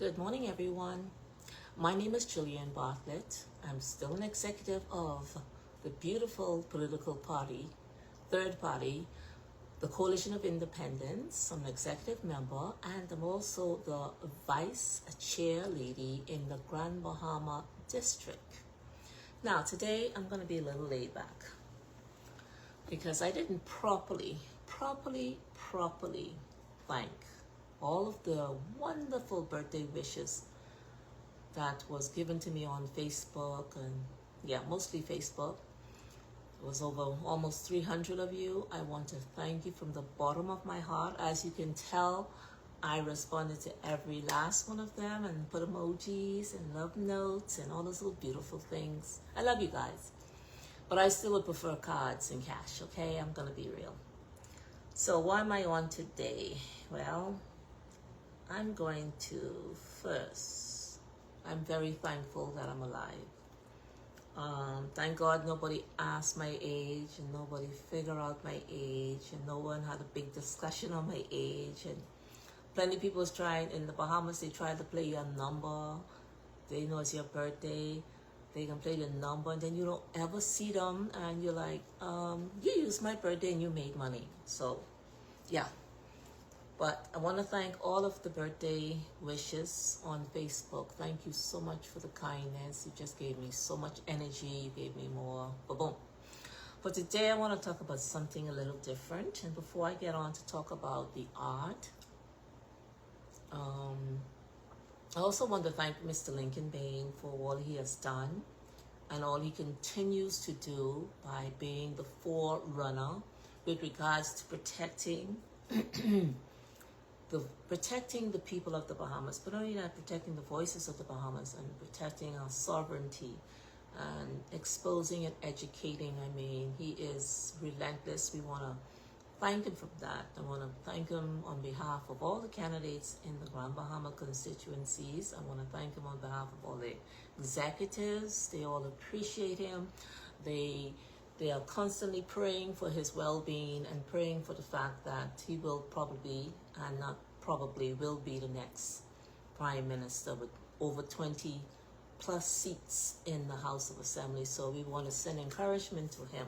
Good morning, everyone. My name is Julian Bartlett. I'm still an executive of the beautiful political party, third party, the Coalition of Independence. I'm an executive member, and I'm also the vice chair lady in the Grand Bahama District. Now, today I'm going to be a little laid back because I didn't properly thank all of the wonderful birthday wishes that was given to me on Facebook, and mostly Facebook. It was over almost 300 of you. I want to thank you from the bottom of my heart. As you can tell, I responded to every last one of them and put emojis and love notes and all those little beautiful things. I love you guys, but I still would prefer cards and cash, okay? I'm gonna be real. So why am I on today? Well, I'm going to first, I'm very thankful that I'm alive. Thank God nobody asked my age and nobody figured out my age and no one had a big discussion on my age. And plenty of people was trying, in the Bahamas, they tried to play your number. They know it's your birthday. They can play the number and then you don't ever see them and you're like, you used my birthday and you made money. So, yeah. But I want to thank all of the birthday wishes on Facebook. Thank you so much for the kindness. You just gave me so much energy. You gave me more. Boom. But today I want to talk about something a little different. And before I get on to talk about the art, I also want to thank Mr. Lincoln Bain for all he has done and all he continues to do by being the forerunner with regards to protecting protecting the people of the Bahamas, but only that, protecting the voices of the Bahamas and protecting our sovereignty and exposing and educating. I mean, he is relentless. We want to thank him for that. I want to thank him on behalf of all the candidates in the Grand Bahama constituencies. I want to thank him on behalf of all the executives. They all appreciate him. They are constantly praying for his well-being and praying for the fact that he will probably, and not probably, will be the next prime minister with over 20 plus seats in the House of Assembly. So we want to send encouragement to him.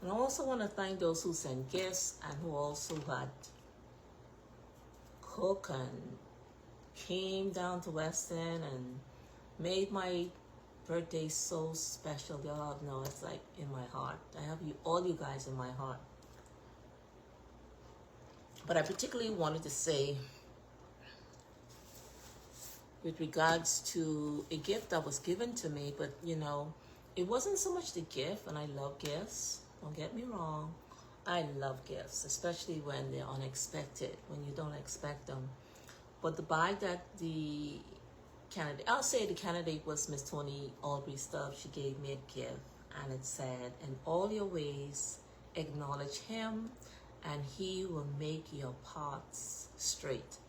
And I also want to thank those who sent gifts and who also had cooked and came down to West End and made my birthday so special. Y'all know it's like in my heart. I have you, all you guys, in my heart. But I particularly wanted to say, with regards to a gift that was given to me, but you know, it wasn't so much the gift, and I love gifts, don't get me wrong. I love gifts, especially when they're unexpected, when you don't expect them. But the bag that the candidate, I'll say the candidate was Miss Tony Aubrey Stubbs. She gave me a gift and it said, "In all your ways acknowledge him and he will make your paths straight."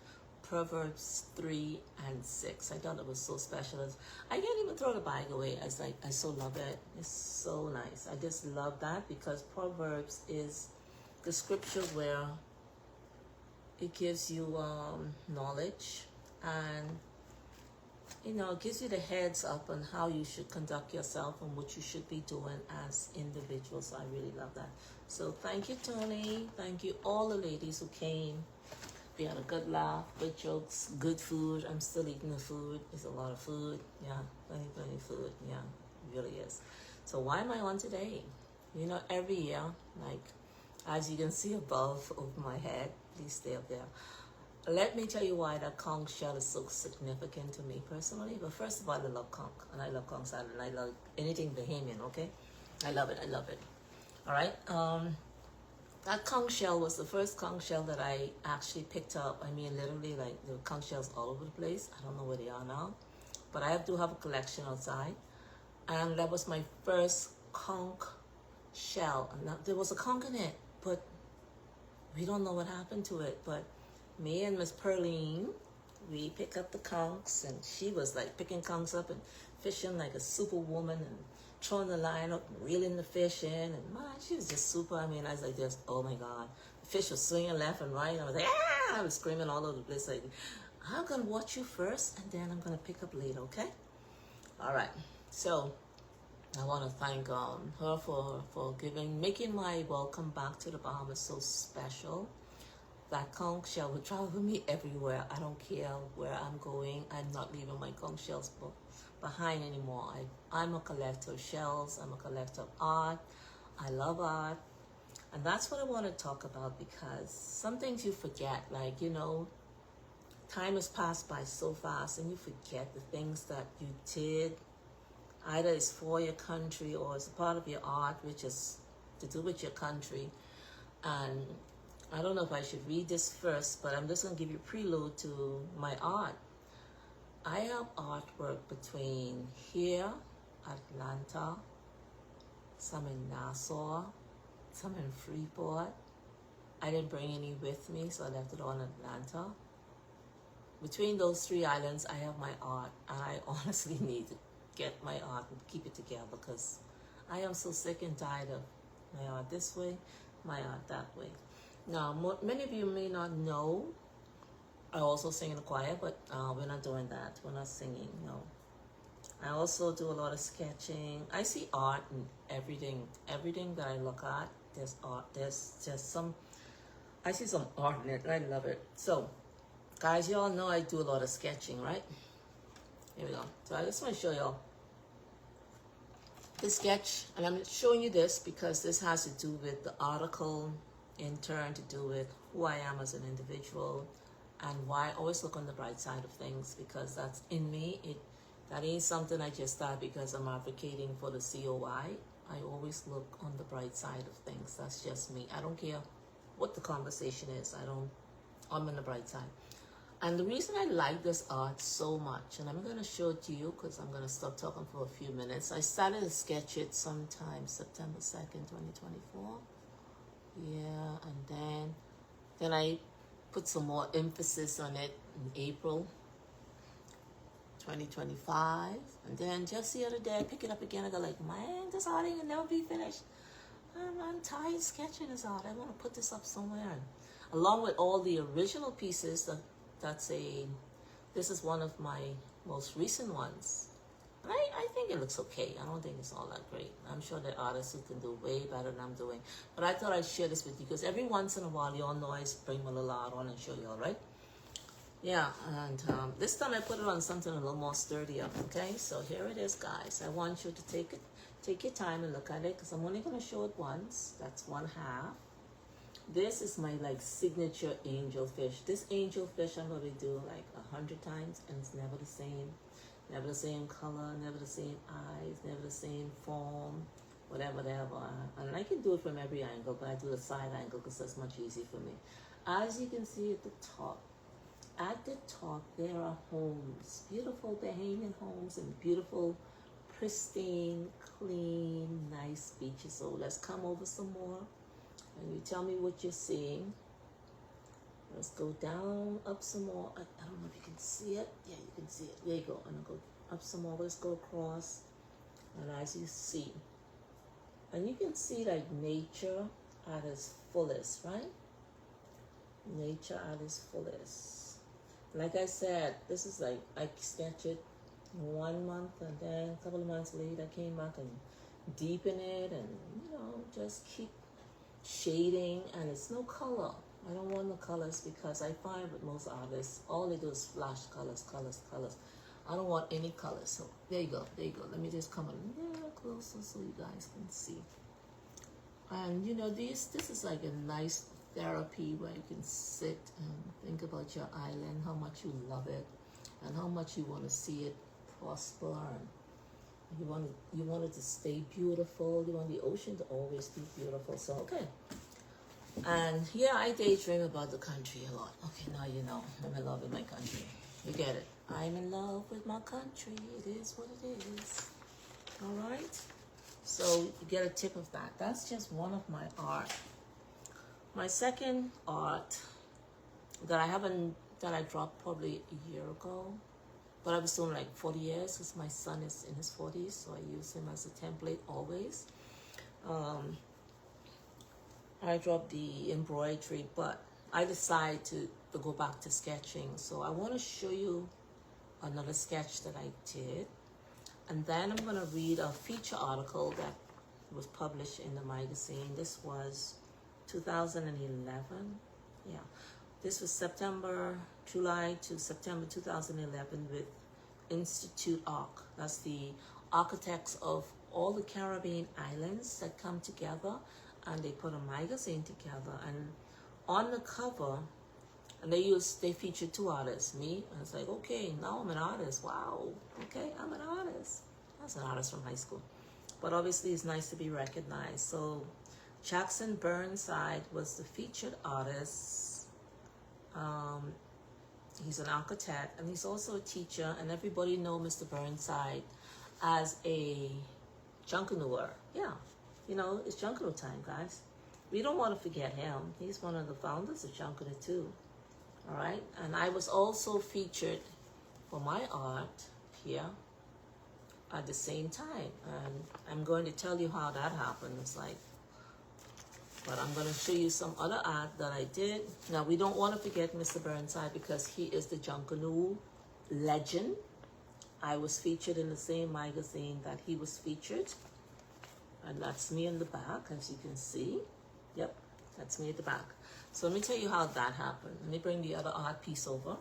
Proverbs 3:6. I thought it was so special. I can't even throw the bag away. I so love it. It's so nice. I just love that because Proverbs is the scripture where it gives you knowledge, and you know, it gives you the heads up on how you should conduct yourself and what you should be doing as individuals. So I really love that. So thank you, Tony. Thank you, all the ladies who came. We had a good laugh, good jokes, good food. I'm still eating the food. It's a lot of food. Yeah, plenty of food. Yeah, it really is. So why am I on today? You know, every year, like, as you can see above over my head, please stay up there. Let me tell you why that conch shell is so significant to me personally. But first of all, I love conch, and I love conch salad, and I love anything Bahamian, okay? I love it. All right? That conch shell was the first conch shell that I actually picked up. I mean, literally, like, there were conch shells all over the place. I don't know where they are now. But I do have a collection outside. And that was my first conch shell. And there was a conch in it, but we don't know what happened to it. But me and Miss Perline, we picked up the conchs, and she was like picking conchs up and fishing like a superwoman and throwing the line up and reeling the fish in. And man, she was just super. I mean, I was like, just, oh my God. The fish was swinging left and right. And I was like, ah! I was screaming all over the place. Like, I'm gonna watch you first, and then I'm gonna pick up later. Okay? All right. So I want to thank her for making my welcome back to the Bahamas so special. That conch shell will travel with me everywhere. I don't care where I'm going. I'm not leaving my conch shells behind anymore. I'm a collector of shells. I'm a collector of art. I love art. And that's what I want to talk about, because some things you forget, like, time has passed by so fast and you forget the things that you did. Either it's for your country or it's a part of your art, which is to do with your country. And I don't know if I should read this first, but I'm just going to give you a prelude to my art. I have artwork between here, Atlanta, some in Nassau, some in Freeport. I didn't bring any with me, so I left it all in Atlanta. Between those 3 islands, I have my art, and I honestly need to get my art and keep it together, because I am so sick and tired of my art this way, my art that way. Now, many of you may not know, I also sing in the choir, but we're not doing that. We're not singing, no. I also do a lot of sketching. I see art in everything. Everything that I look at, there's art. There's just I see some art in it, and I love it. So, guys, you all know I do a lot of sketching, right? Here we go. So I just want to show y'all this sketch, and I'm showing you this because this has to do with the article, in turn to do with who I am as an individual, and why I always look on the bright side of things, because that's in me. That ain't something I just thought because I'm advocating for the COI. I always look on the bright side of things. That's just me. I don't care what the conversation is. I'm on the bright side. And the reason I like this art so much, and I'm going to show it to you because I'm going to stop talking for a few minutes. I started to sketch it sometime September 2nd, 2024. Yeah, and then I put some more emphasis on it in April 2025. And then just the other day, I pick it up again. I go like, man, this art ain't gonna never be finished. I'm tired sketching this art. I want to put this up somewhere. And along with all the original pieces, this is one of my most recent ones. And I think it looks okay. I don't think it's all that great. I'm sure there are artists who can do way better than I'm doing. But I thought I'd share this with you because every once in a while, you all know I bring my little art on and show you all, right? Yeah, and this time I put it on something a little more sturdier, okay? So here it is, guys. I want you to take your time and look at it because I'm only going to show it once. That's one half. This is my signature angelfish. This angelfish I'm going to do 100 times, and it's never the same. Never the same color, never the same eyes, never the same form, whatever. And I can do it from every angle, but I do the side angle because that's much easier for me. As you can see at the top, there are homes, beautiful Bahamian homes and beautiful, pristine, clean, nice beaches. So let's come over some more and you tell me what you're seeing. Let's go down, up some more. I don't know if you can see it. Yeah, you can see it. There you go. And I'll go up some more. Let's go across. And as you see, and you can see nature at its fullest, right? Nature at its fullest. Like I said, this is I sketch it 1 month, and then a couple of months later I came back and deepen it and, just keep shading, and it's no color. I don't want the colors because I find with most artists, all they do is flash colors. I don't want any colors. So there you go. Let me just come a little closer so you guys can see. And this is a nice therapy where you can sit and think about your island, how much you love it, and how much you want to see it prosper. And you want it to stay beautiful. You want the ocean to always be beautiful. So okay. And here I daydream about the country a lot. Okay, now you know I'm in love with my country. You get it. I'm in love with my country. It is what it is. All right. So you get a tip of that. That's just one of my art. My second art that I dropped probably a year ago, but I was doing 40 years because my son is in his 40s, so I use him as a template always. I dropped the embroidery, but I decided to to go back to sketching. So I want to show you another sketch that I did. And then I'm going to read a feature article that was published in the magazine. This was 2011. Yeah. This was July to September 2011 with Institute Arc. That's the architects of all the Caribbean islands that come together, and they put a magazine together. And on the cover, and they featured two artists, me, and it's like, okay, now I'm an artist. Wow, okay, I'm an artist. I was an artist from high school. But obviously it's nice to be recognized. So Jackson Burnside was the featured artist. He's an architect, and he's also a teacher, and everybody know Mr. Burnside as a junkanoo. Yeah, you know, it's junkanoo time, guys. We don't want to forget him. He's one of the founders of Junkanoo too. All right, and I was also featured for my art here at the same time, and I'm going to tell you how that happened. It's like, but I'm going to show you some other art that I did. Now, we don't want to forget Mr. Burnside because he is the Junkanoo legend. I was featured in the same magazine that he was featured. And that's me in the back, as you can see. Yep, that's me at the back. So let me tell you how that happened. Let me bring the other art piece over.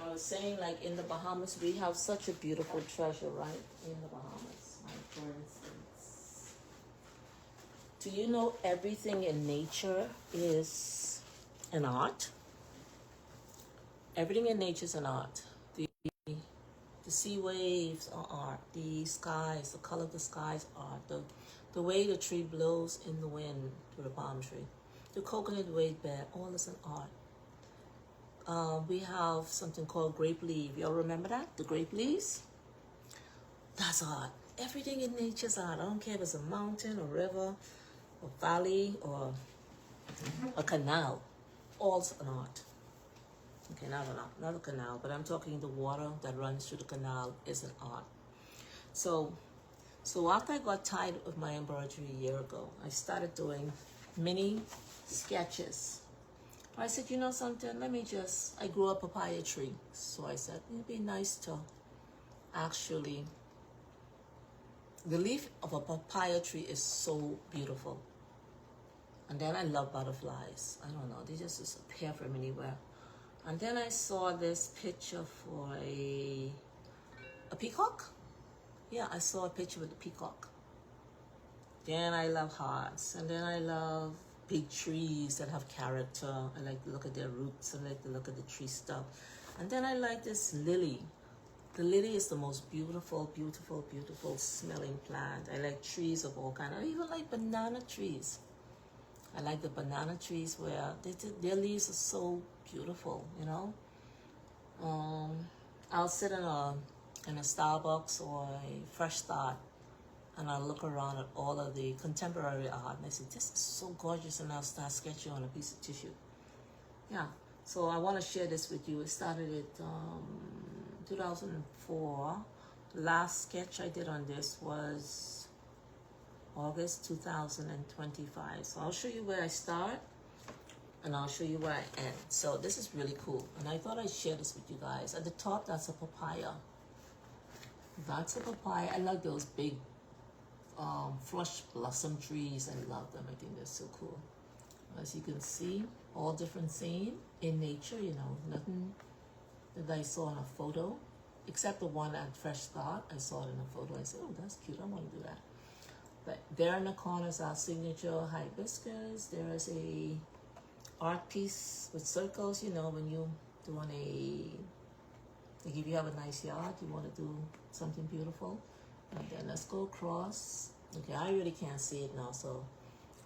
I was saying, like, in the Bahamas, we have such a beautiful treasure, right? In the Bahamas, like, for instance. Do you know everything in nature is an art? Everything in nature is an art. The sea waves are art. The skies, the color of the skies are art. The way the tree blows in the wind to the palm tree. The coconut wave bed, all is an art. We have something called grape leaf. Y'all remember that? The grape leaves? That's art. Everything in nature is art. I don't care if it's a mountain, a river, a valley, or a canal. All's an art. Okay, not a canal, but I'm talking the water that runs through the canal is an art. So after I got tired of my embroidery a year ago, I started doing mini sketches. I said, you know something, I grew a papaya tree. So I said, it'd be nice to actually, the leaf of a papaya tree is so beautiful. And then I love butterflies. I don't know, they just disappear from anywhere. And then I saw this picture for a peacock. Yeah, I saw a picture with a peacock. Then I love hearts. And then I love big trees that have character. I like to look at their roots. I like to look at the tree stuff. And then I like this lily. The lily is the most beautiful, beautiful, beautiful smelling plant. I like trees of all kinds. I even like banana trees. I like the banana trees where their leaves are so beautiful, you know. I'll sit in a Starbucks or a Fresh Start, and I'll look around at all of the contemporary art, and I say, this is so gorgeous, and I'll start sketching on a piece of tissue. Yeah, so I want to share this with you. It started in 2004. The last sketch I did on this was August 2025. So I'll show you where I start, and I'll show you where I end. So this is really cool, and I thought I'd share this with you guys. At the top, that's a papaya. That's a papaya. I like those big flush blossom trees. I love them. I think they're so cool. As you can see, all different scene in nature, you know, nothing that I saw in a photo, except the one at Fresh Start. I saw it in a photo. I said, oh, that's cute. I want to do that. But there in the corner is our signature hibiscus. There is a art piece with circles, you know, when you doing like if you have a nice yard, you want to do something beautiful. And then let's go across. Okay, I really can't see it now, so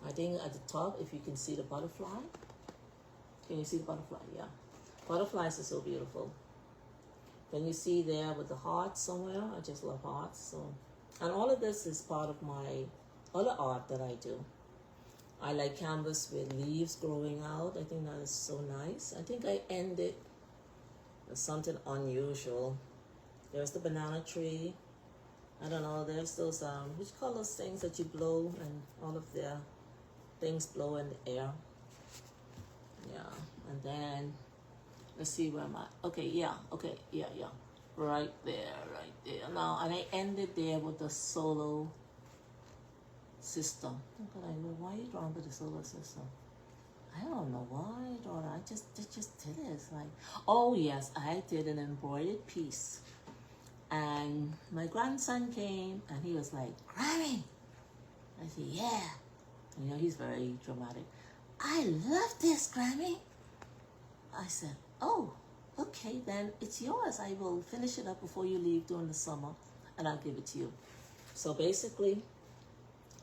I think at the top, if you can see the butterfly. Can you see the butterfly? Yeah. Butterflies are so beautiful. Then you see there with the hearts somewhere. I just love hearts. So, and all of this is part of my other art that I do. I like canvas with leaves growing out. I think that is so nice. I think I ended with something unusual. There's the banana tree. I don't know, there's those, what you call those things that you blow and all of their things blow in the air. Yeah, and then, let's see where am I? Okay, yeah, right there. Now, and I ended there with the solar system. How could I know? Why are you drawn to the solar system? I don't know why, daughter. I just did it. It's like, oh yes, I did an embroidered piece. And my grandson came and he was like, Granny. I said, yeah. You know, he's very dramatic. I love this, Granny. I said, oh, okay, then it's yours. I will finish it up before you leave during the summer and I'll give it to you. So basically,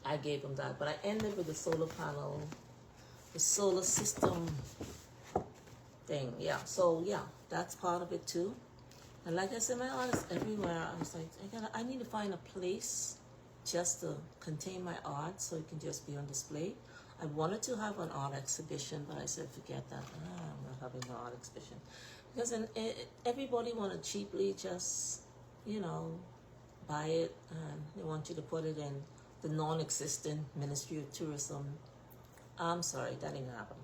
I gave him that. But I ended with the solar panel, the solar system thing. Yeah, so yeah, that's part of it too. And like I said, my art is everywhere. I was like, I need to find a place just to contain my art so it can just be on display. I wanted to have an art exhibition, but I said, forget that. I'm not having an art exhibition. Because then everybody want to cheaply just, you know, buy it, and they want you to put it in the non-existent Ministry of Tourism. I'm sorry, that didn't happen.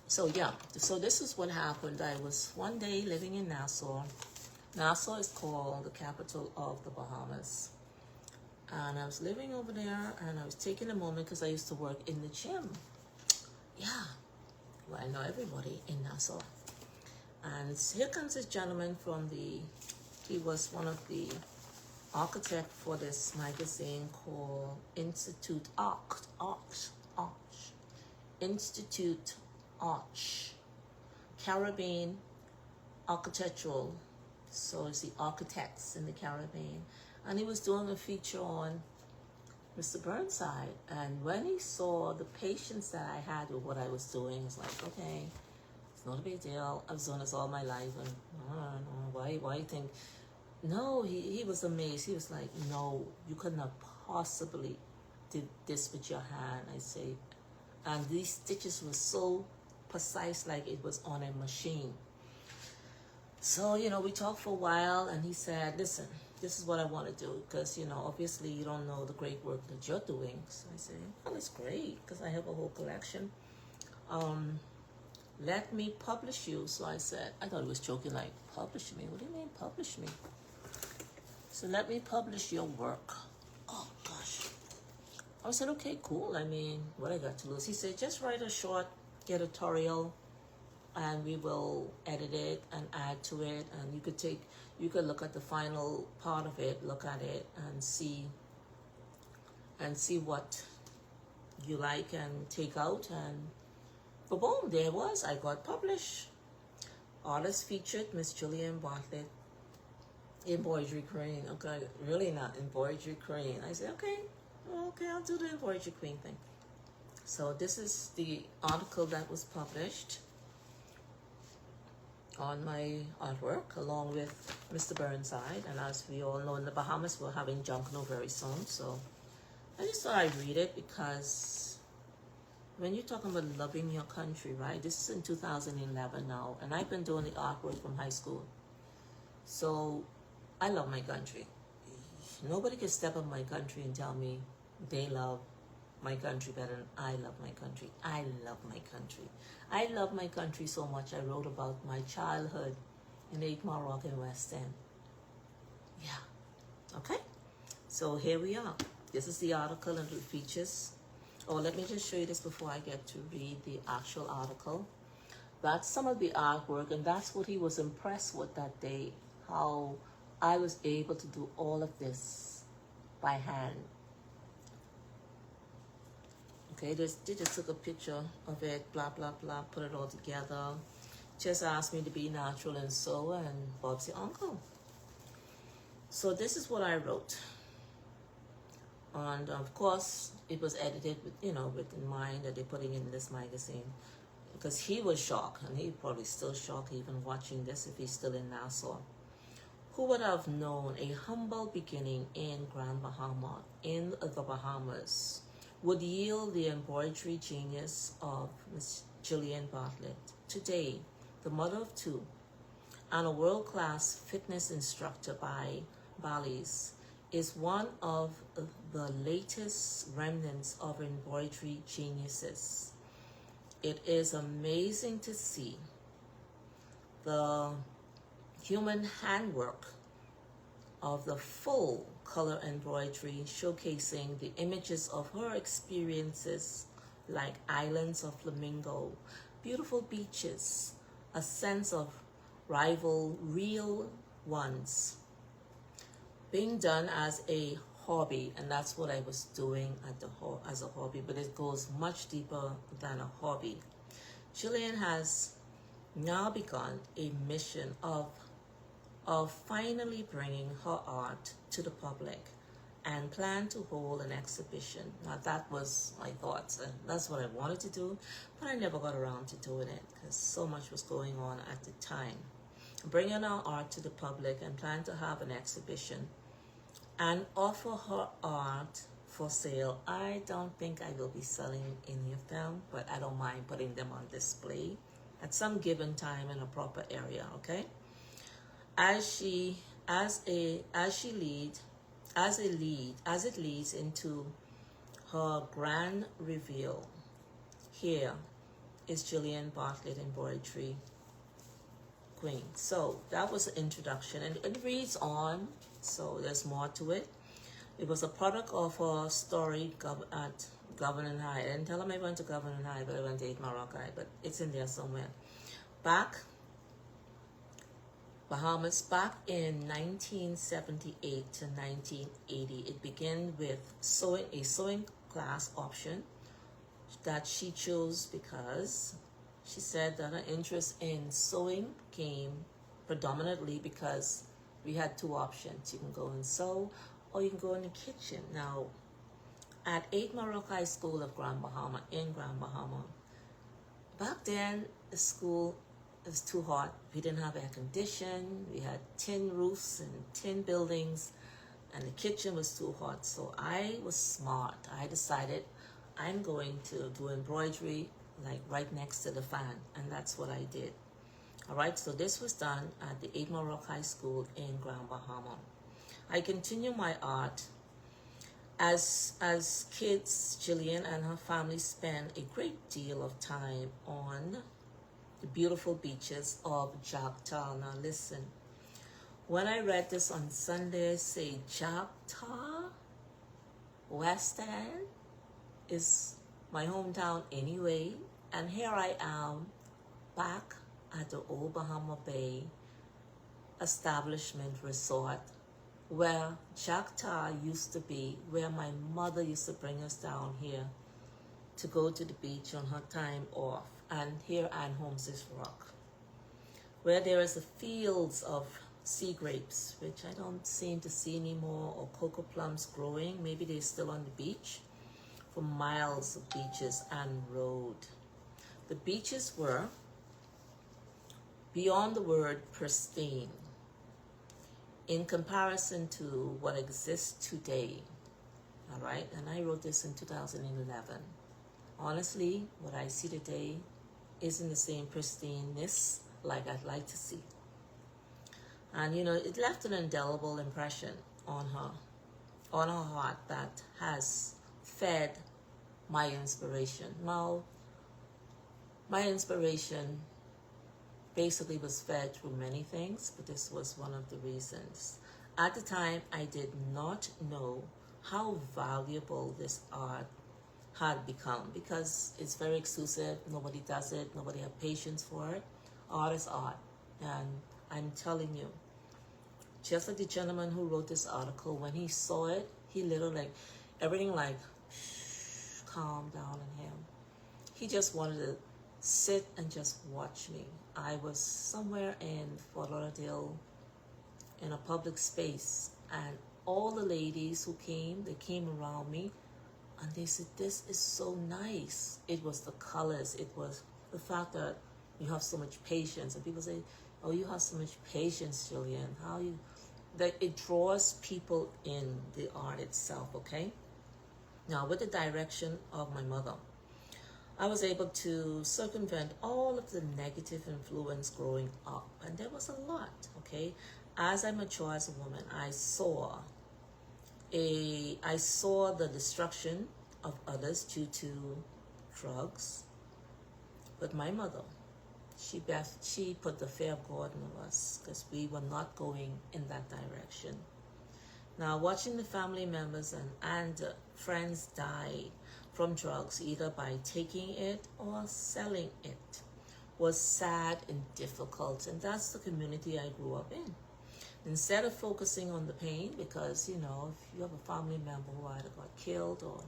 So yeah, so this is what happened. I was one day living in Nassau. Nassau is called the capital of the Bahamas. And I was living over there, and I was taking a moment because I used to work in the gym. Yeah, well, I know everybody in Nassau. And here comes this gentleman from he was one of the architects for this magazine called Institute Institute Arch, Caribbean Architectural. So it's the architects in the Caribbean. And he was doing a feature on Mr. Burnside. And when he saw the patience that I had with what I was doing, it's like, okay, it's not a big deal. I was doing this all my life. And I don't know, why you think? No, he was amazed. He was like, no, you could not possibly did this with your hand. I say, and these stitches were so precise, like it was on a machine. So, you know, we talked for a while, and he said, listen, this is what I want to do, because, you know, obviously you don't know the great work that you're doing. So I said, well, it's great, because I have a whole collection. Let me publish you. So I said, I thought he was joking, like, publish me? What do you mean, publish me? So let me publish your work. Oh, gosh. I said, okay, cool. I mean, what I got to lose? He said, just write a short editorial, and we will edit it and add to it, and you could look at the final part of it, look at it, and see what you like and take out, and boom, there it was. I got published. Artist featured Miss Jillian Bartlett, embroidery queen. Okay, really not embroidery queen. I said, okay, I'll do the embroidery queen thing. So this is the article that was published on my artwork, along with Mr. Burnside. And as we all know, in the Bahamas, we're having Junkanoo very soon. So I just thought I'd read it, because when you're talking about loving your country, right? This is in 2011 now, and I've been doing the artwork from high school. So I love my country. Nobody can step up my country and tell me they love my country better than I love my country. I love my country. I love my country so much, I wrote about my childhood in 8 Mile Rock in West End. Yeah. Okay? So here we are. This is the article and the features. Oh, let me just show you this before I get to read the actual article. That's some of the artwork, and that's what he was impressed with that day, how I was able to do all of this by hand. Okay, they just took a picture of it, blah, blah, blah, put it all together. Just asked me to be natural and so, and Bob's your uncle. So this is what I wrote. And of course, it was edited with, with in mind that they're putting in this magazine. Because he was shocked, and he's probably still shocked even watching this if he's still in Nassau. Who would have known a humble beginning in Grand Bahama, in the Bahamas, would yield the embroidery genius of Miss Jillian Bartlett, today the mother of 2, and a world-class fitness instructor by Bali's is one of the latest remnants of embroidery geniuses. It is amazing to see the human handwork of the full color embroidery showcasing the images of her experiences like islands of flamingo, beautiful beaches, a sense of rival real ones, being done as a hobby, and that's what I was doing as a hobby, but it goes much deeper than a hobby. Jillian has now begun a mission of finally bringing her art to the public and plan to hold an exhibition. Now that was my thoughts, and that's what I wanted to do, but I never got around to doing it because so much was going on at the time. Bringing our art to the public and plan to have an exhibition and offer her art for sale. I don't think I will be selling any of them, but I don't mind putting them on display at some given time in a proper area, okay? As it leads into her grand reveal. Here is Jillian Bartlett Embroidery Queen. So that was the introduction, and it reads on, so there's more to it. It was a product of her story at Governor High. I didn't tell them I went to Governor High, but I went to 8 Morocco, but it's in there somewhere. Bahamas, back in 1978 to 1980, it began with a sewing class option that she chose because she said that her interest in sewing came predominantly because we had two options. You can go and sew or you can go in the kitchen. Now, at 8 Morocco School of Grand Bahama, in Grand Bahama, back then the school, it was too hot. We didn't have air conditioning. We had tin roofs and tin buildings, and the kitchen was too hot. So I was smart. I decided I'm going to do embroidery like right next to the fan, and that's what I did. All right, so this was done at the 8 Morocco School in Grand Bahama. I continue my art. As kids, Jillian and her family spent a great deal of time on the beautiful beaches of Choctaw. Now listen, when I read this on Sunday, say Choctaw, West End is my hometown anyway, and here I am back at the Old Bahama Bay establishment resort where Choctaw used to be, where my mother used to bring us down here to go to the beach on her time off. And here Ann Holmes's Rock, where there is the fields of sea grapes, which I don't seem to see anymore, or cocoa plums growing. Maybe they're still on the beach. For miles of beaches and road. The beaches were, beyond the word pristine, in comparison to what exists today. All right, and I wrote this in 2011. Honestly, what I see today isn't the same pristineness like I'd like to see. And you know, it left an indelible impression on her heart that has fed my inspiration. Now, my inspiration basically was fed through many things, but this was one of the reasons. At the time, I did not know how valuable this art had become because it's very exclusive. Nobody does it. Nobody has patience for it. Art is art. And I'm telling you, just like the gentleman who wrote this article, when he saw it, he literally, everything calmed down in him. He just wanted to sit and just watch me. I was somewhere in Fort Lauderdale in a public space, and all the ladies who came, they came around me and they said, "This is so nice." It was the colors, it was the fact that you have so much patience. And people say, "Oh, you have so much patience, Jillian." That it draws people in the art itself, okay? Now, with the direction of my mother, I was able to circumvent all of the negative influence growing up. And there was a lot, okay? as I mature as a woman, I saw the destruction of others due to drugs. But my mother, she put the fear of God in us because we were not going in that direction. Now, watching the family members and friends die from drugs, either by taking it or selling it, was sad and difficult. And that's the community I grew up in. Instead of focusing on the pain, because, if you have a family member who either got killed or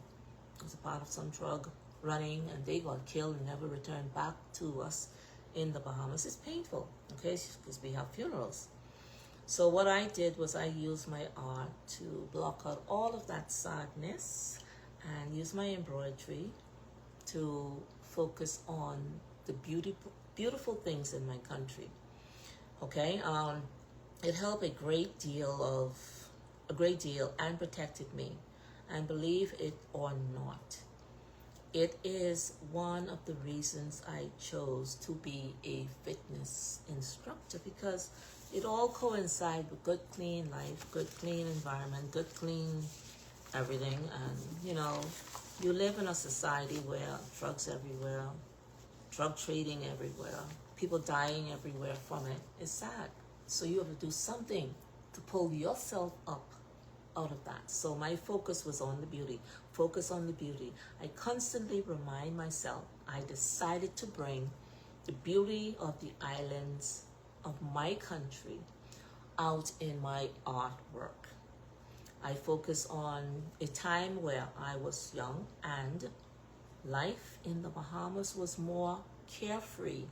was a part of some drug running and they got killed and never returned back to us in the Bahamas, it's painful, okay, because we have funerals. So what I did was I used my art to block out all of that sadness and use my embroidery to focus on the beautiful things in my country. Okay, it helped a great deal and protected me. And believe it or not, it is one of the reasons I chose to be a fitness instructor, because it all coincides with good, clean life, good, clean environment, good, clean everything. And, you live in a society where drugs everywhere, drug trading everywhere, people dying everywhere from it. It's sad. So you have to do something to pull yourself up out of that. So my focus was on the beauty. Focus on the beauty. I constantly remind myself, I decided to bring the beauty of the islands of my country out in my artwork. I focus on a time where I was young and life in the Bahamas was more carefree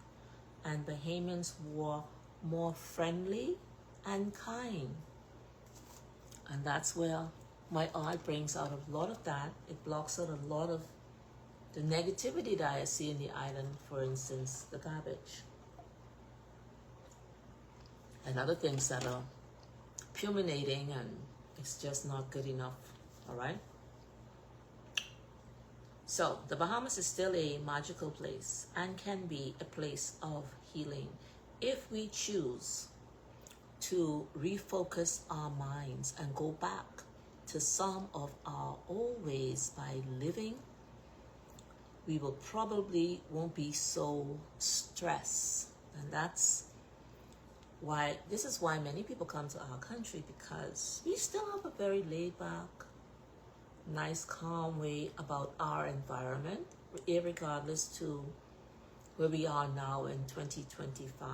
and Bahamians were more friendly and kind. And that's where my art brings out a lot of that. It blocks out a lot of the negativity that I see in the island, for instance, the garbage. And other things that are pulminating and it's just not good enough, all right? So the Bahamas is still a magical place and can be a place of healing if we choose to refocus our minds and go back to some of our old ways by living. We will probably won't be so stressed. And this is why many people come to our country, because we still have a very laid back, nice, calm way about our environment, regardless to where we are now in 2025.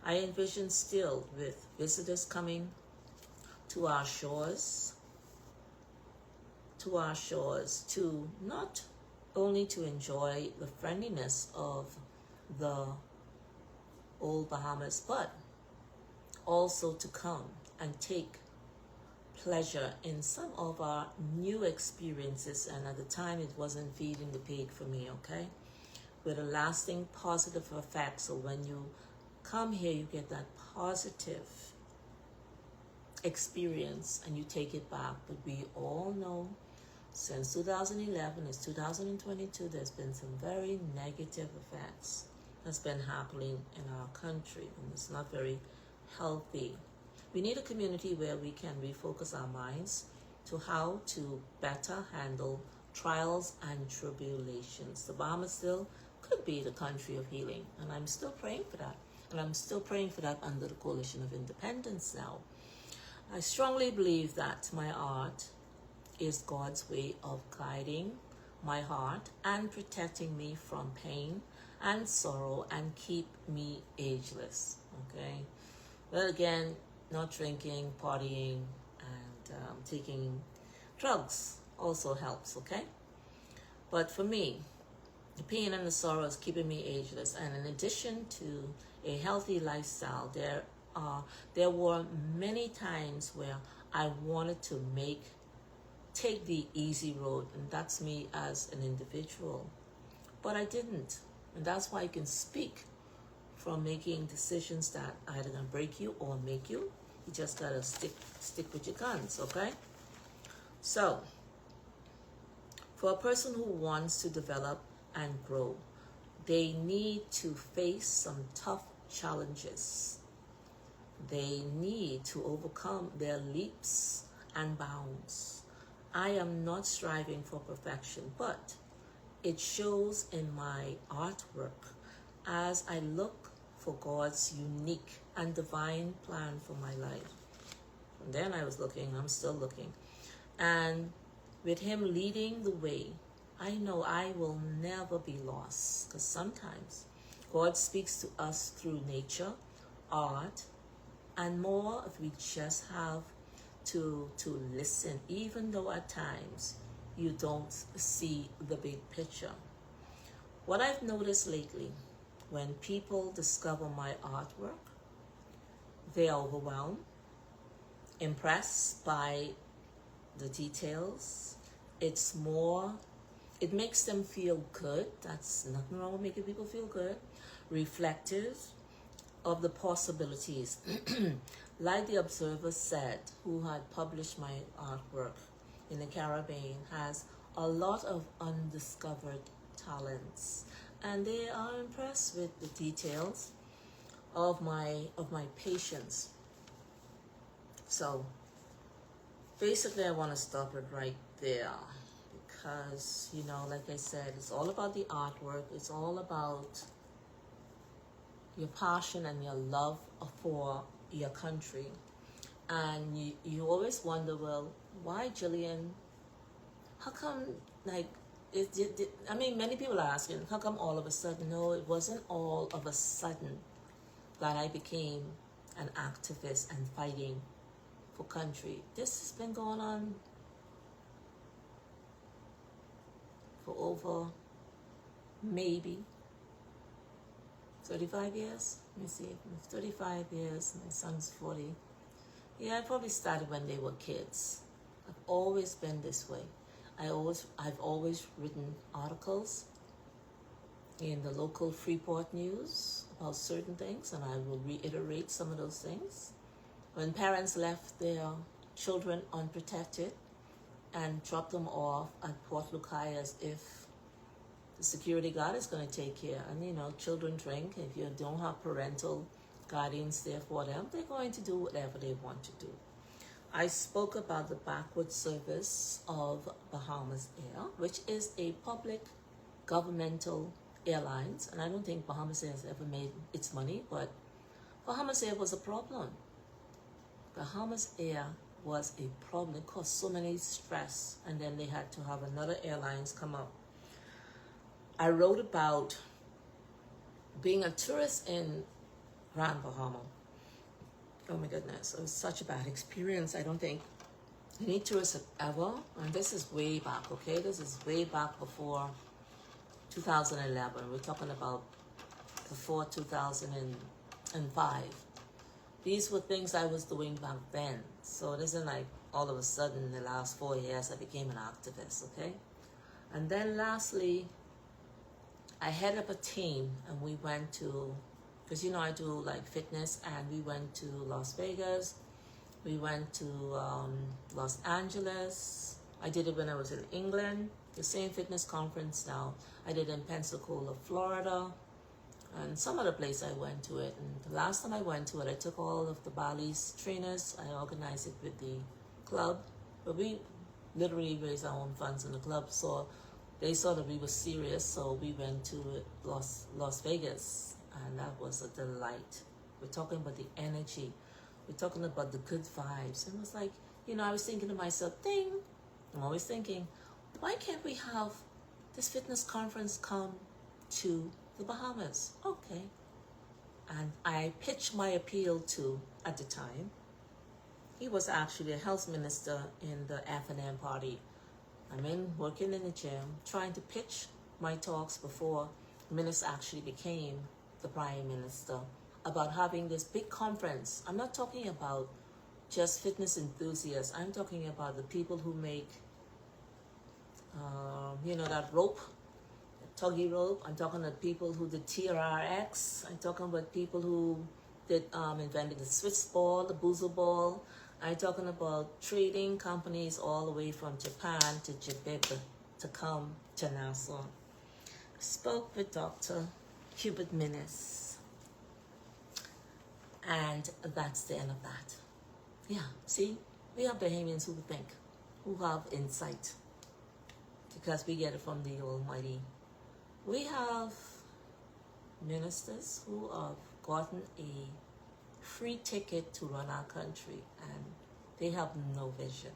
I envision still with visitors coming to our shores to not only to enjoy the friendliness of the old Bahamas, but also to come and take pleasure in some of our new experiences. And at the time, it wasn't feeding the pig for me, okay? With a lasting positive effect. So when you come here, you get that positive experience and you take it back. But we all know since 2011, it's 2022, there's been some very negative effects that's been happening in our country, and it's not very healthy. We need a community where we can refocus our minds to how to better handle trials and tribulations. The Bahamas still could be the country of healing, and I'm still praying for that. And I'm still praying for that under the Coalition of Independence now. I strongly believe that my art is God's way of guiding my heart and protecting me from pain and sorrow and keep me ageless, okay? Well, again, not drinking, partying, and taking drugs also helps, okay? But for me, the pain and the sorrow is keeping me ageless. And in addition to a healthy lifestyle, there were many times where I wanted to take the easy road, and that's me as an individual. But I didn't. And that's why I can speak from making decisions that either gonna break you or make you. You just gotta stick with your guns, okay? So, for a person who wants to develop and grow, they need to face some tough challenges. they need to overcome their leaps and bounds. I am not striving for perfection, but it shows in my artwork as I look for God's unique and divine plan for my life. And then I was looking, I'm still looking. And with Him leading the way, I know I will never be lost. Because sometimes God speaks to us through nature, art, and more if we just have to listen, even though at times you don't see the big picture. What I've noticed lately, when people discover my artwork, they are overwhelmed, impressed by the details. It makes them feel good. That's nothing wrong with making people feel good. Reflective of the possibilities. Like the Observer said, who had published my artwork in the Caribbean, has a lot of undiscovered talents. And they are impressed with the details of my patience. So basically I want to stop it right there, because, you know, like I said, it's all about the artwork. It's all about your passion and your love for your country. And you always wonder, well, why, Jillian? How come, like, I mean, many people are asking, how come all of a sudden? No, it wasn't all of a sudden that I became an activist and fighting for country. This has been going on for over maybe 35 years. Let me see, 35 years. My son's 40. Yeah, I probably started when they were kids. I've always been this way. I've always written articles in the local Freeport News about certain things, and I will reiterate some of those things. When parents left their children unprotected and dropped them off at Port Lukai as if the security guard is going to take care. And, you know, children drink. If you don't have parental guardians there for them, they're going to do whatever they want to do. I spoke about the backward service of Bahamas Air, which is a public governmental airlines. And I don't think Bahamas Air has ever made its money, but Bahamas Air was a problem. Bahamas Air was a problem. It caused so many stress, and then they had to have another airlines come up. I wrote about being a tourist in Grand Bahama. Oh my goodness, it was such a bad experience. I don't think any tourists have ever, and this is way back, okay? This is way back before 2011. We're talking about before 2005. These were things I was doing back then. So it isn't like all of a sudden in the last 4 years I became an activist, okay? And then lastly, I headed up a team, and we went to, because you know I do like fitness, and we went to Las Vegas, we went to Los Angeles. I did it when I was in England, the same fitness conference now. I did it in Pensacola, Florida, and some other place I went to it. And the last time I went to it, I took all of the Bally's trainers. I organized it with the club, but we literally raised our own funds in the club, so they saw that we were serious, so we went to Las Vegas, and that was a delight. We're talking about the energy. We're talking about the good vibes. And it was like, you know, I was thinking to myself, I'm always thinking, why can't we have this fitness conference come to the Bahamas? Okay. And I pitched my appeal to, at the time, he was actually a health minister in the F&M party. I'm working in the gym, trying to pitch my talks before the minister actually became the prime minister, about having this big conference. I'm not talking about just fitness enthusiasts. I'm talking about the people who make, you know, that rope, the tuggy rope. I'm talking about people who did TRX. I'm talking about people who did invented the Swiss ball, the Boozle ball. I'm talking about trading companies all the way from Japan to Japan to come to Nassau. I spoke with Dr. Hubert Minnis, And that's the end of that. Yeah, see, we have Bahamians who think, who have insight, because we get it from the Almighty. We have ministers who have gotten a free ticket to run our country, and they have no vision.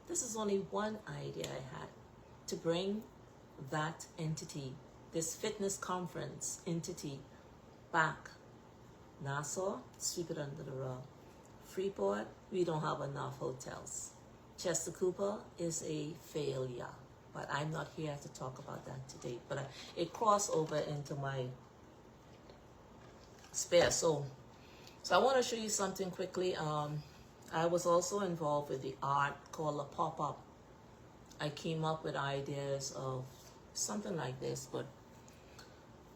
This is only one idea I had, to bring that entity, this fitness conference entity, back. Nassau, sweep it under the rug. Freeport, we don't have enough hotels. Chester Cooper is a failure, but I'm not here to talk about that today. But it crossed over into my spare soul. So I want to show you something quickly. I was also involved with the art called a pop-up. I came up with ideas of something like this, but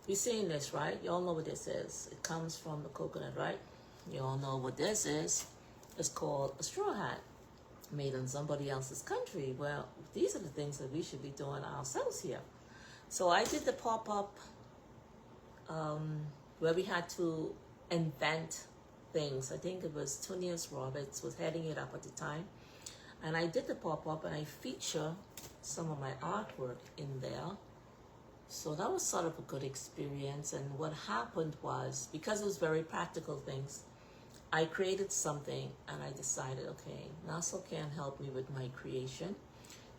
you've seen this, right? You all know what this is. It comes from the coconut, right? You all know what this is. It's called a straw hat, made in somebody else's country. Well, these are the things that we should be doing ourselves here. So I did the pop-up where we had to invent things. I think it was Tunius Roberts was heading it up at the time. And I did the pop-up and I feature some of my artwork in there. So that was sort of a good experience. And what happened was, because it was very practical things, I created something and I decided, okay, Nassau can't help me with my creation.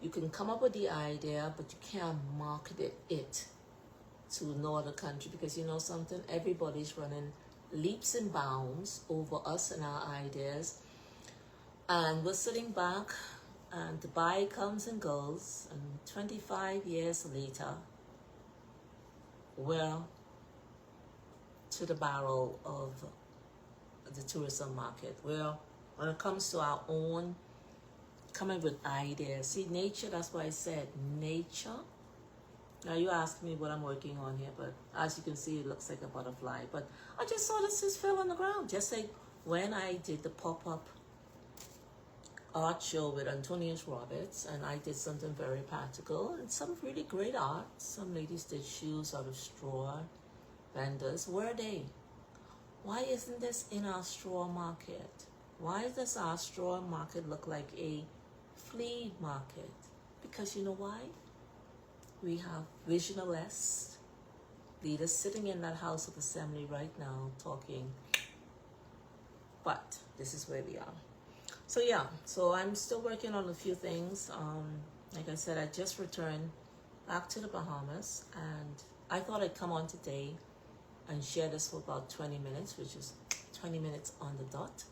You can come up with the idea, but you can't market it to no other country, because you know something, everybody's running leaps and bounds over us and our ideas. And we're sitting back and Dubai comes and goes, and 25 years later, we're to the barrel of the tourism market. Where when it comes to our own coming with ideas, see, nature, that's why I said nature. Now you ask me what I'm working on here, but as you can see, it looks like a butterfly. But I just saw this just fell on the ground, just like when I did the pop-up art show with Antonius Roberts, and I did something very practical and some really great art. Some ladies did shoes out of straw. Vendors, where are they? Why isn't this in our straw market? Why does our straw market look like a flea market? Because you know why? We have visionless leaders sitting in that House of Assembly right now talking, but this is where we are. So yeah, so I'm still working on a few things. Like I said, I just returned back to the Bahamas, and I thought I'd come on today and share this for about 20 minutes, which is 20 minutes on the dot,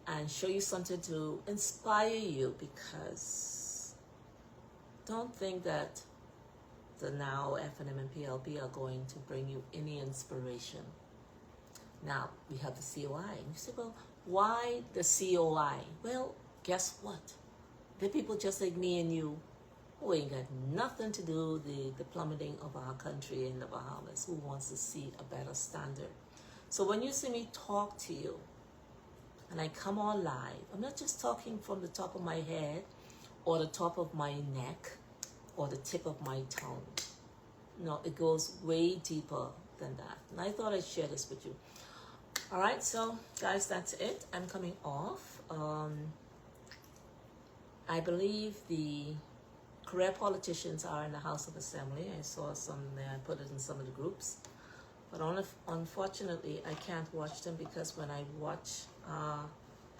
and show you something to inspire you, because don't think that the Now, FNM, and PLP are going to bring you any inspiration. Now, we have the COI. And you say, well, why the COI? Well, guess what? They're people just like me and you who ain't got nothing to do with the plummeting of our country in the Bahamas, who wants to see a better standard. So when you see me talk to you and I come on live, I'm not just talking from the top of my head or the top of my neck or the tip of my tongue. No, it goes way deeper than that. And I thought I'd share this with you. All right, so guys, that's it. I'm coming off. I believe the career politicians are in the House of Assembly. I saw some there. I put it in some of the groups. But unfortunately, I can't watch them, because when I watch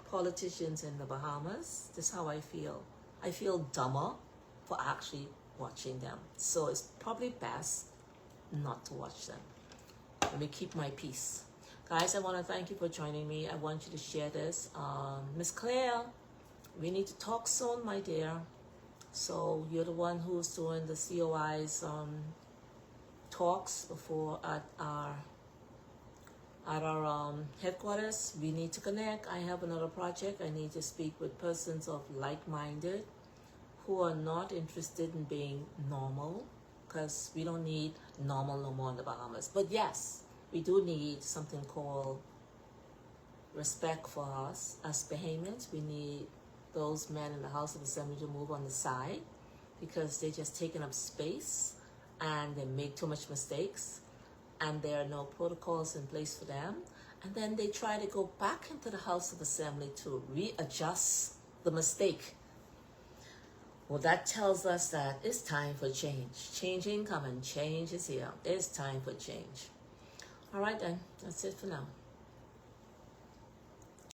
politicians in the Bahamas, this is how I feel. I feel dumber for actually watching them. So it's probably best not to watch them. Let me keep my peace. Guys, I want to thank you for joining me. I want you to share this. Miss Claire, we need to talk soon, my dear. So you're the one who's doing the COI's talks before at our headquarters. We need to connect. I have another project. I need to speak with persons of like-minded who are not interested in being normal, because we don't need normal no more in the Bahamas. But yes, we do need something called respect for us as Bahamians. We need those men in the House of Assembly to move on the side, because they're just taking up space and they make too much mistakes, and there are no protocols in place for them, And then they try to go back into the House of Assembly to readjust the mistake. Well, that tells us that it's time for change. Change incoming, change is here. It's time for change. All right then, that's it for now.